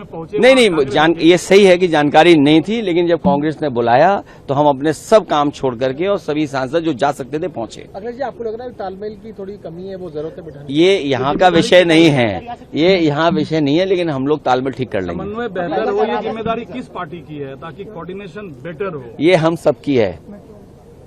में पहुंचे? नहीं, ये सही है कि जानकारी नहीं थी, लेकिन जब कांग्रेस ने बुलाया तो हम अपने सब काम छोड़ करके और सभी सांसद जो जा सकते थे पहुंचे। अखिलेश जी, आपको लग रहा है तालमेल की थोड़ी कमी है, वो जरूरत है बिठाने? ये यहाँ का विषय नहीं है, ये यहाँ विषय नहीं है, लेकिन हम लोग तालमेल ठीक कर लेंगे। समन्वय बेहतर हो, ये जिम्मेदारी किस पार्टी की है ताकि कोऑर्डिनेशन बेटर हो? ये हम सबकी है,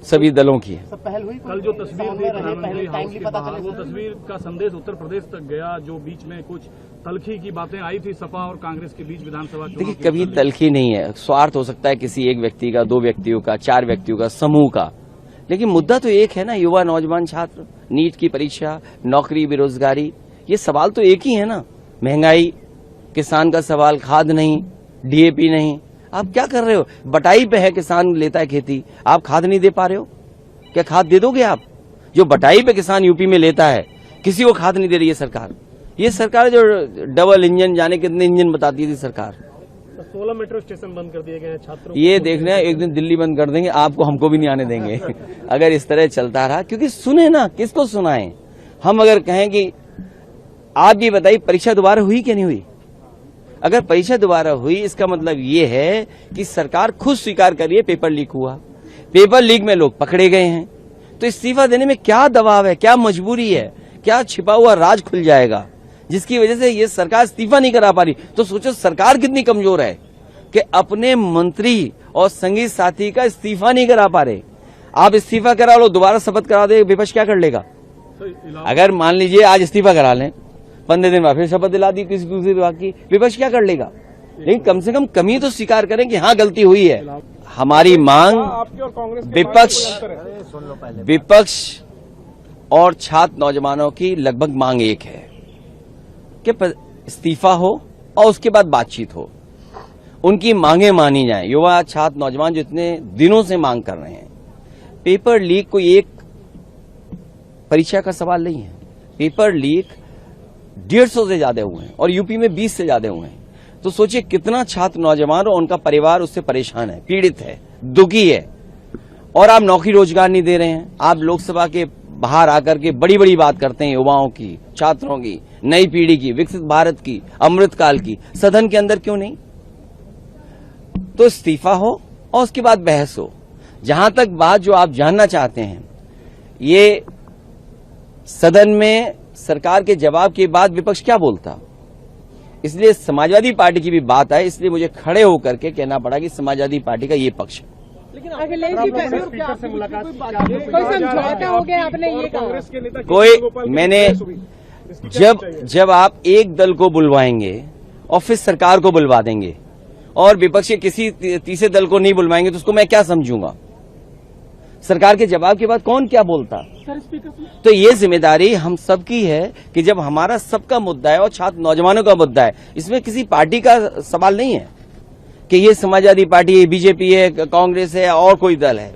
सभी दलों की है। पहल हुई? कल जो तस्वीर थी प्रधानमंत्री हाउस के बाहर, वो तस्वीर का संदेश उत्तर प्रदेश तक गया, जो बीच में कुछ तलखी की बातें आई थी सपा और कांग्रेस के बीच विधानसभा चुनाव। देखिए, कभी तलखी नहीं है, स्वार्थ हो सकता है किसी एक व्यक्ति का, दो व्यक्तियों का, चार व्यक्तियों का, समूह का, लेकिन मुद्दा तो एक है ना। युवा, नौजवान, छात्र, नीट की परीक्षा, नौकरी, बेरोजगारी, ये सवाल तो एक ही है ना। महंगाई, किसान का सवाल, खाद नहीं, डीएपी नहीं। आप क्या कर रहे हो? बटाई पे है, किसान लेता है खेती, आप खाद नहीं दे पा रहे हो। क्या खाद दे दोगे आप? जो बटाई पे किसान यूपी में लेता है, किसी को खाद नहीं दे रही है सरकार। ये सरकार जो डबल इंजन, जाने कितने इंजन बताती थी सरकार। 16 मेट्रो स्टेशन बंद कर दिए गए हैं छात्रों। ये देखना है, एक दिन दिल्ली बंद कर देंगे, आपको हमको भी नहीं आने देंगे अगर इस तरह चलता रहा। क्योंकि सुने ना, किसको सुनाएं हम? अगर कहें कि आप ये बताइए परीक्षा दोबारा हुई कि नहीं हुई? अगर परीक्षा दोबारा हुई, इसका मतलब ये है कि सरकार खुद स्वीकार करिए पेपर लीक हुआ, पेपर लीक में लोग पकड़े गए हैं। तो इस्तीफा देने में क्या दबाव है, क्या मजबूरी है, क्या छिपा हुआ राज खुल जाएगा जिसकी वजह से ये सरकार इस्तीफा नहीं करा पा रही? तो सोचो सरकार कितनी कमजोर है कि अपने मंत्री और संगी साथी का इस्तीफा नहीं करा पा रहे। आप इस्तीफा करा लो, दोबारा शपथ करा दे, विपक्ष क्या कर लेगा? अगर मान लीजिए आज इस्तीफा करा लें, 15 दिन बाद फिर शपथ दिला दी किसी दूसरे विभाग की, विपक्ष क्या कर लेगा? लेकिन कम से कम कमी तो स्वीकार करें कि हाँ गलती हुई है। हमारी मांग विपक्ष और छात्र नौजवानों की लगभग मांग एक है कि इस्तीफा हो और उसके बाद बातचीत हो, उनकी मांगे मानी जाएं। युवा, छात्र, नौजवान जो इतने दिनों से मांग कर रहे हैं। पेपर लीक कोई एक परीक्षा का सवाल नहीं है। पेपर लीक 150 से ज्यादा हुए हैं और यूपी में 20 से ज्यादा हुए हैं। तो सोचिए कितना छात्र, नौजवान और उनका परिवार उससे परेशान है, पीड़ित है, दुखी है। और आप नौकरी रोजगार नहीं दे रहे हैं। आप लोकसभा के बाहर आकर के बड़ी बड़ी बात करते हैं युवाओं की, छात्रों की, नई पीढ़ी की, विकसित भारत की, अमृतकाल की। सदन के अंदर क्यों नहीं? तो इस्तीफा हो और उसके बाद बहस हो। जहां तक बात जो आप जानना चाहते हैं, ये सदन में सरकार के जवाब के बाद विपक्ष क्या बोलता, इसलिए समाजवादी पार्टी की भी बात है। इसलिए मुझे खड़े होकर के कहना पड़ा कि समाजवादी पार्टी का ये पक्ष है। लेकिन अखिलेश जी स्पीकर से मुलाकात, कोई समझौता हो गया? आपने ये कहा कोई, मैंने जब आप एक दल को बुलवाएंगे और फिर सरकार को बुलवा देंगे और विपक्ष के किसी तीसरे दल को नहीं बुलवाएंगे तो उसको मैं क्या समझूंगा? सरकार के जवाब के बाद कौन क्या बोलता? तो ये जिम्मेदारी हम सबकी है कि जब हमारा सबका मुद्दा है और छात्र नौजवानों का मुद्दा है, इसमें किसी पार्टी का सवाल नहीं है कि ये समाजवादी पार्टी है, बीजेपी है, कांग्रेस है और कोई दल है।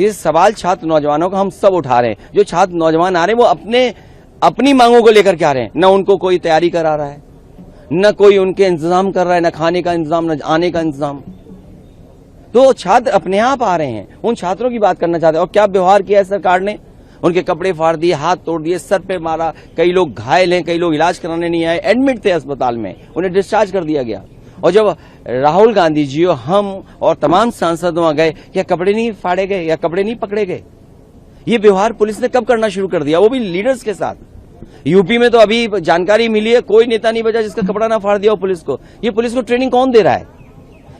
ये सवाल छात्र नौजवानों का हम सब उठा रहे हैं। जो छात्र नौजवान आ रहे हैं वो अपनी मांगों को लेकर के आ रहे हैं। न उनको कोई तैयारी करा रहा है, न कोई उनके इंतजाम कर रहा है, न खाने का इंतजाम, न आने का इंतजाम। तो छात्र अपने आप आ रहे हैं, उन छात्रों की बात करना चाहते हैं। और क्या व्यवहार किया है सरकार ने? उनके कपड़े फाड़ दिए, हाथ तोड़ दिए, सर पे मारा, कई लोग घायल हैं, कई लोग इलाज कराने नहीं आए, एडमिट थे अस्पताल में, उन्हें डिस्चार्ज कर दिया गया। और जब राहुल गांधी जी और हम और तमाम सांसद वहां गए, क्या कपड़े नहीं फाड़े गए या कपड़े नहीं पकड़े गए? ये व्यवहार पुलिस ने कब करना शुरू कर दिया, वो भी लीडर्स के साथ। यूपी में तो अभी जानकारी मिली है, कोई नेता नहीं बचा जिसका कपड़ा ना फाड़ दिया हो पुलिस को। ये पुलिस को ट्रेनिंग कौन दे रहा है?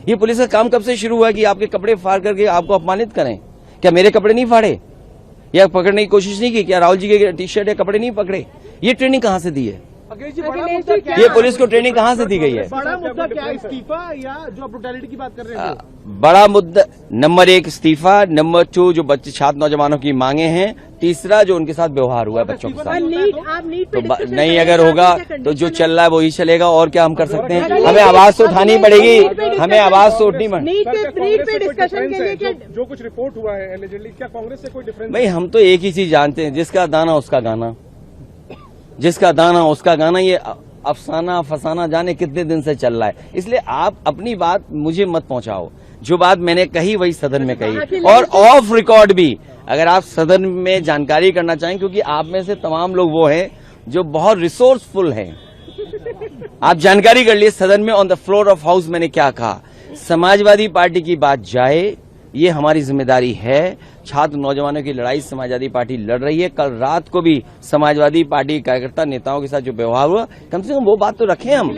ये पुलिस का काम कब से शुरू हुआ कि आपके कपड़े फाड़ करके आपको अपमानित करें? क्या मेरे कपड़े नहीं फाड़े या पकड़ने की कोशिश नहीं की? क्या राहुल जी के टी शर्ट या कपड़े नहीं पकड़े? ये ट्रेनिंग कहां से दी है? ये पुलिस को ट्रेनिंग कहां से दी गई है? बड़ा मुद्दा क्या, इस्तीफा या जो ब्रुटैलिटी की बात कर रहे हैं? बड़ा मुद्दा नंबर 1 इस्तीफा, नंबर 2 जो बच्चे छात्र नौजवानों की मांगे हैं, तीसरा जो उनके साथ व्यवहार हुआ है बच्चों के साथ। तो नहीं अगर होगा तो जो चल रहा है वही चलेगा। और क्या हम कर सकते हैं? हमें आवाज तो उठानी पड़ेगी, हमें आवाज तो उठनी पड़ेगी। जो कुछ रिपोर्ट हुआ है एलिजिडली, क्या कांग्रेस से कोई डिफरेंस? भाई हम तो एक ही चीज जानते हैं, जिसका दाना उसका गाना, जिसका दाना उसका गाना। ये अफसाना फसाना जाने कितने दिन से चल रहा है। इसलिए आप अपनी बात मुझे मत पहुंचाओ। जो बात मैंने कही वही सदन में कही, और ऑफ रिकॉर्ड भी अगर आप सदन में जानकारी करना चाहें, क्योंकि आप में से तमाम लोग वो हैं जो बहुत रिसोर्सफुल हैं। आप जानकारी कर लिए सदन में on the floor of house मैंने क्या कहा। समाजवादी पार्टी की बात जाए, ये हमारी जिम्मेदारी है। छात्र नौजवानों की लड़ाई समाजवादी पार्टी लड़ रही है। कल रात को भी समाजवादी पार्टी कार्यकर्ता नेताओं के साथ जो व्यवहार हुआ, कम से कम वो बात तो रखें हम।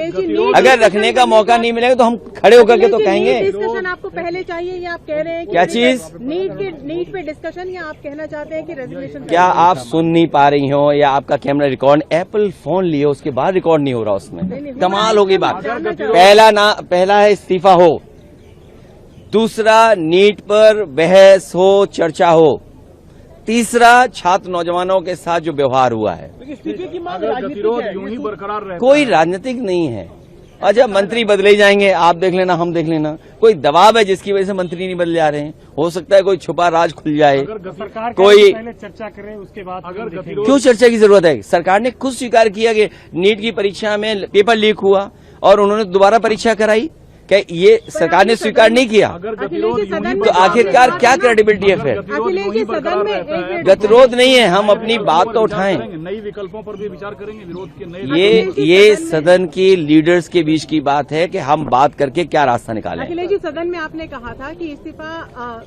अगर रखने का मौका नहीं मिलेगा तो हम खड़े होकर के तो कहेंगे। डिस्कशन आपको पहले चाहिए या आप कह रहे हैं कि क्या चीज? नीट पे डिस्कशन, या आप कहना चाहते हैं कि रेजोल्यूशन? क्या आप सुन नहीं पा रही हो या आपका कैमरा रिकॉर्ड? एप्पल फोन लिए उसके बाद रिकॉर्ड नहीं हो रहा उसमें, कमाल होगी बात। पहला है इस्तीफा हो, दूसरा नीट पर बहस हो, चर्चा हो, तीसरा छात्र नौजवानों के साथ जो व्यवहार हुआ है। अगर गतिरोध यूं ही बरकरार रहता कोई राजनीतिक नहीं है। अच्छा, मंत्री बदले जाएंगे, आप देख लेना, हम देख लेना। कोई दबाव है जिसकी वजह से मंत्री नहीं बदले जा रहे हैं? हो सकता है कोई छुपा राज खुल जाए, कोई पहले चर्चा करें उसके बाद अगर गतिरोध क्यों चर्चा की जरूरत है? सरकार ने खुद स्वीकार किया कि नीट की परीक्षा में पेपर लीक हुआ और उन्होंने दोबारा परीक्षा कराई। क्या ये सरकार ने स्वीकार नहीं किया? अगर गतिरोध यूं ही तो आखिरकार क्या क्रेडिबिलिटी है फिर? अखिलेश जी सदन में गतिरोध नहीं है, हम अपनी बात तो उठाएं। नई विकल्पों पर भी विचार करेंगे, विरोध के नए। ये सदन के लीडर्स के बीच की बात है कि हम बात करके क्या रास्ता निकालें। अखिलेश जी सदन में आपने कहा था कि इस्तीफा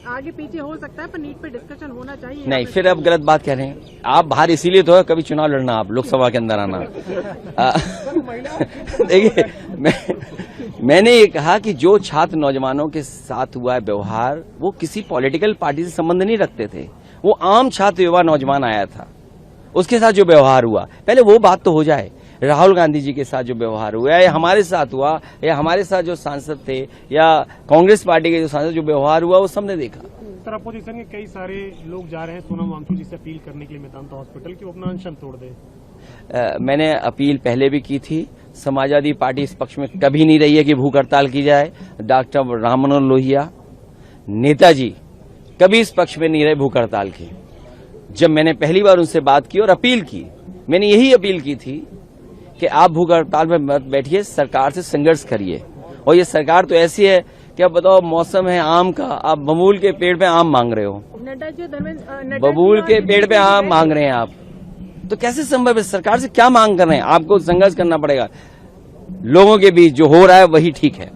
आगे पीछे हो सकता है, पर नीट पे डिस्कशन होना चाहिए। नहीं, फिर अब गलत बात कह रहे हैं आप। बाहर इसीलिए तो है कभी चुनाव लड़ना, आप लोकसभा के अंदर आना। देखिए, मैंने ये कहा कि जो छात्र नौजवानों के साथ हुआ है व्यवहार, वो किसी पॉलिटिकल पार्टी से संबंध नहीं रखते थे। वो आम छात्र युवा नौजवान आया था, उसके साथ जो व्यवहार हुआ, पहले वो बात तो हो जाए। राहुल गांधी जी के साथ जो व्यवहार हुआ या हमारे साथ हुआ, या हमारे साथ जो सांसद थे या कांग्रेस पार्टी के जो सांसद, जो व्यवहार हुआ वो सबने देखा। सर, अपोजिशन के कई सारे लोग जा रहे हैं सोनम वांगचुक जी से अपील करने के लिए मेदांता हॉस्पिटल की, वो अपना अनशन तोड़ दे। मैंने अपील पहले भी की थी। समाजवादी पार्टी इस पक्ष में कभी नहीं रही है कि भूख हड़ताल की जाए। डॉक्टर राम मनोहर लोहिया, नेताजी कभी इस पक्ष में नहीं रहे भूख हड़ताल की। जब मैंने पहली बार उनसे बात की और अपील की, मैंने यही अपील की थी कि आप भूख हड़ताल में मत बैठिए, सरकार से संघर्ष करिए। और ये सरकार तो ऐसी है कि अब बताओ, मौसम है आम का, आप बबूल के पेड़ पे आम मांग रहे हो। नड्डा जी, बबूल के पेड़ पे आम मांग रहे हैं आप, तो कैसे संभव है? सरकार से क्या मांग कर रहे हैं? आपको संघर्ष करना पड़ेगा। लोगों के बीच जो हो रहा है वही ठीक है।